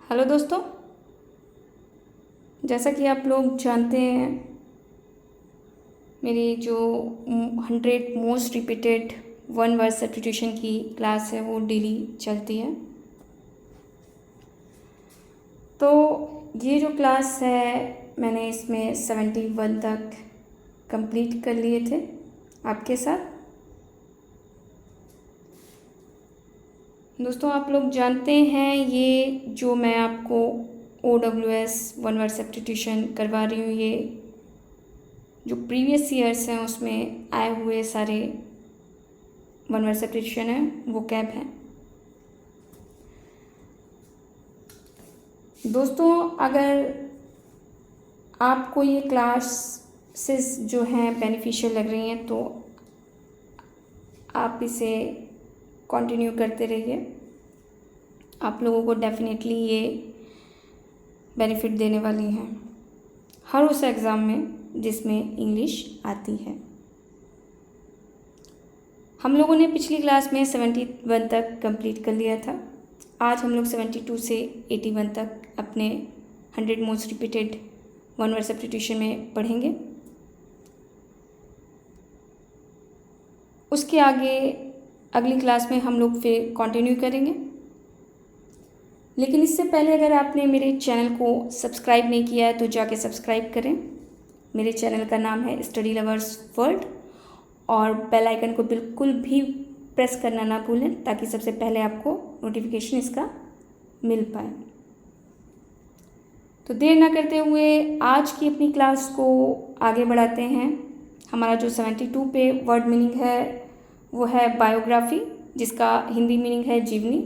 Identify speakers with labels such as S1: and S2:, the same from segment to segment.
S1: Hello दोस्तों, जैसा कि आप लोग जानते हैं मेरी जो 100 most repeated one word substitution की क्लास है वो डेली चलती है। तो ये जो क्लास है मैंने इसमें 71 तक कंप्लीट कर लिए थे आपके साथ। दोस्तों, आप लोग जानते हैं ये जो मैं आपको OWS वन वर्ड सब्स्टिट्यूशन करवा रही हूँ, ये जो प्रीवियस ईयर्स हैं उसमें आए हुए सारे वन वर्ड सब्स्टिट्यूशन हैं, वो कैब हैं। दोस्तों, अगर आपको ये क्लासेस जो हैं बेनिफिशियल लग रही हैं तो आप इसे कंटिन्यू करते रहिए। आप लोगों को डेफिनेटली ये बेनिफिट देने वाली हैं हर उस एग्ज़ाम में जिसमें इंग्लिश आती है। हम लोगों ने पिछली क्लास में 71 तक कंप्लीट कर लिया था। आज हम लोग 72 से 81 तक अपने 100 most repeated one word substitution में पढ़ेंगे। उसके आगे अगली क्लास में हम लोग फिर कंटिन्यू करेंगे। लेकिन इससे पहले अगर आपने मेरे चैनल को सब्सक्राइब नहीं किया है तो जाके सब्सक्राइब करें। मेरे चैनल का नाम है स्टडी लवर्स वर्ल्ड, और बेल आइकन को बिल्कुल भी प्रेस करना ना भूलें ताकि सबसे पहले आपको नोटिफिकेशन इसका मिल पाए। तो देर ना करते हुए आज की अपनी क्लास को आगे बढ़ाते हैं। हमारा जो 72 पे वर्ड मीनिंग है वो है बायोग्राफी, जिसका हिंदी मीनिंग है जीवनी।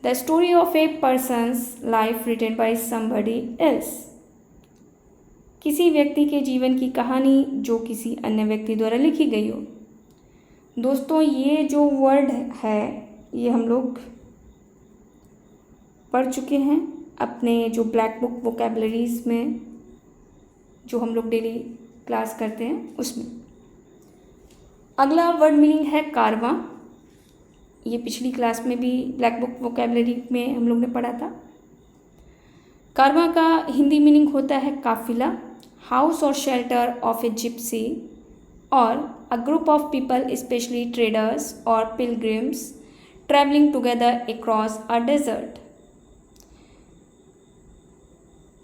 S1: The story of a person's life written by somebody else. किसी व्यक्ति के जीवन की कहानी जो किसी अन्य व्यक्ति द्वारा लिखी गई हो। दोस्तों, ये जो वर्ड है ये हम लोग पढ़ चुके हैं अपने जो ब्लैक बुक वोकैबुलरीज में, जो हम लोग डेली क्लास करते हैं उसमें। अगला वर्ड मीनिंग है कारवां। ये पिछली क्लास में भी ब्लैक बुक वोकैबुलरी में हम लोग ने पढ़ा था। कारवां का हिंदी मीनिंग होता है काफिला, हाउस और shelter of a gypsy or a group of people specially traders or pilgrims travelling together across a desert.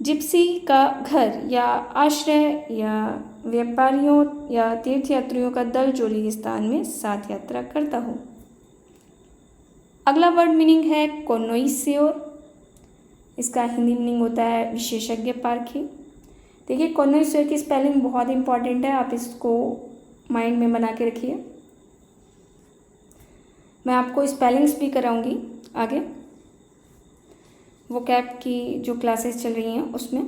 S1: Gypsy का घर या आश्रय या व्यापारियों या तीर्थयात्रियों का दल जो रेगिस्तान में साथ यात्रा करता हो। अगला वर्ड मीनिंग है कॉनोइसियोर। इसका हिंदी मीनिंग होता है विशेषज्ञ पारखी। देखिए, कॉनोइसियोर की स्पेलिंग बहुत इंपॉर्टेंट है, आप इसको माइंड में बना के रखिए। मैं आपको स्पेलिंग्स भी कराऊंगी आगे वोकैब की जो क्लासेस चल रही हैं उसमें।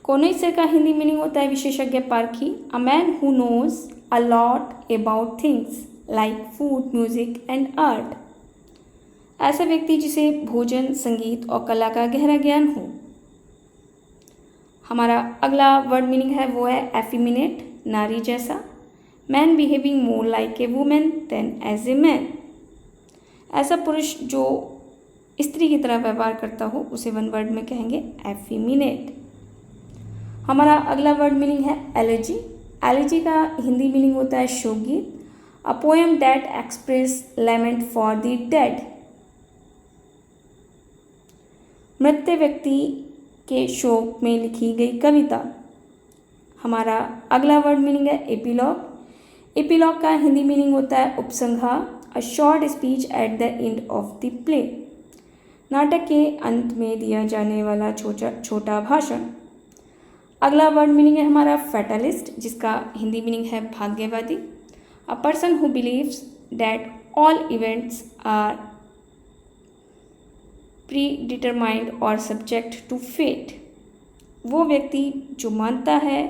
S1: कॉनोइसियर का हिंदी मीनिंग होता है विशेषज्ञ पारखी, a man who knows a lot about things like food, music and art. ऐसा व्यक्ति जिसे भोजन, संगीत और कला का गहरा ज्ञान हो। हमारा अगला वर्ड मीनिंग है वो है एफिमिनेट, नारी जैसा। Man behaving more like a women than as a man. ऐसा पुरुष जो स्त्री की तरह व्यवहार करता हो उसे वन वर्ड में कहेंगे एफिमिनेट। हमारा अगला वर्ड मीनिंग है एलेजी। एलेजी का हिंदी मीनिंग होता है शोकगीत, a poem that express lament for the dead. मृत व्यक्ति के शोक में लिखी गई कविता। हमारा अगला वर्ड मीनिंग है एपिलॉग। एपिलॉग का हिंदी मीनिंग होता है उपसंहार, a short speech at the end of the play. नाटक के अंत में दिया जाने वाला छोटा भाषण। अगला वर्ड मीनिंग है हमारा फैटलिस्ट, जिसका हिंदी मीनिंग है भाग्यवादी, a person who believes that all events are predetermined or subject to fate. वो व्यक्ति जो मानता है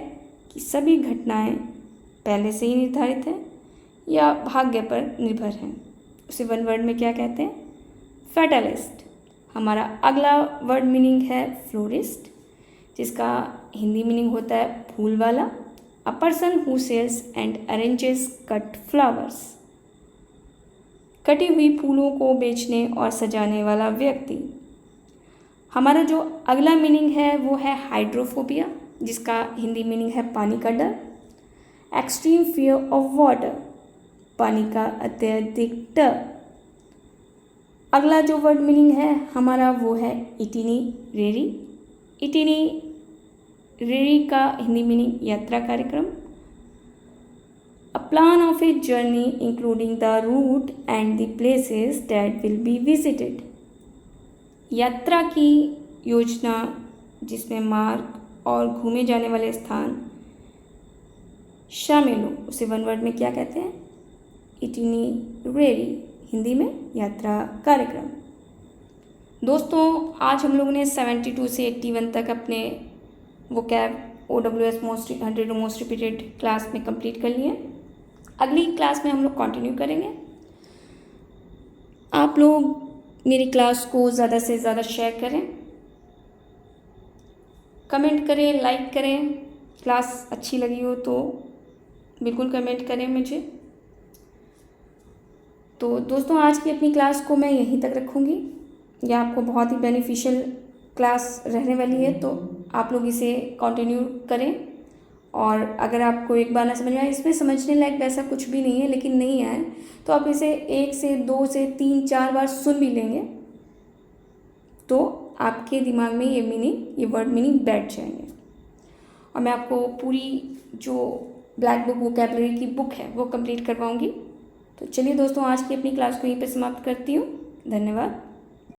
S1: कि सभी घटनाएं पहले से ही निर्धारित हैं या भाग्य पर निर्भर हैं, उसे वन वर्ड में क्या कहते हैं? फैटलिस्ट। हमारा अगला वर्ड मीनिंग है फ्लोरिस्ट, जिसका हिंदी मीनिंग होता है फूल वाला, a person who sells and arranges cut flowers. कटी हुई फूलों को बेचने और सजाने वाला व्यक्ति। हमारा जो अगला मीनिंग है वो है हाइड्रोफोबिया, जिसका हिंदी मीनिंग है पानी का डर। एक्सट्रीम फियर ऑफ वाटर, पानी का अत्यधिक डर। अगला जो वर्ड मीनिंग है हमारा वो है इटिनरेरी। इटिनरेरी का हिंदी मीनिंग यात्रा कार्यक्रम। A plan of a journey including the route and the places that will be visited. यात्रा की योजना जिसमें मार्ग और घूमे जाने वाले स्थान शामिल हो, उसे वन वर्ड में क्या कहते हैं? इटिनरेरी, हिंदी में यात्रा कार्यक्रम। दोस्तों आज हम लोगों ने 72 से 81 तक अपने vocab OWS most 100 most repeated class में कंप्लीट कर लिए। अगली क्लास में हम लोग कंटिन्यू करेंगे। आप लोग मेरी क्लास को ज़्यादा से ज़्यादा शेयर करें, कमेंट करें, लाइक करें। क्लास अच्छी लगी हो तो बिल्कुल कमेंट करें मुझे। तो दोस्तों आज की अपनी क्लास को मैं यहीं तक रखूँगी। यह आपको बहुत ही बेनिफिशियल क्लास रहने वाली है, तो आप लोग इसे कंटिन्यू करें। और अगर आपको एक बार ना समझ में आए, इसमें समझने लायक वैसा कुछ भी नहीं है, लेकिन नहीं आए तो आप इसे 1 से 2 से 3 4 बार सुन भी लेंगे तो आपके दिमाग में ये वर्ड मीनिंग बैठ जाएंगे। और मैं आपको पूरी जो ब्लैक बुक वोकैबुलरी की बुक है वो कंप्लीट करवाऊंगी। तो चलिए दोस्तों आज की अपनी क्लास को यहीं पे समाप्त करती हूँ। धन्यवाद।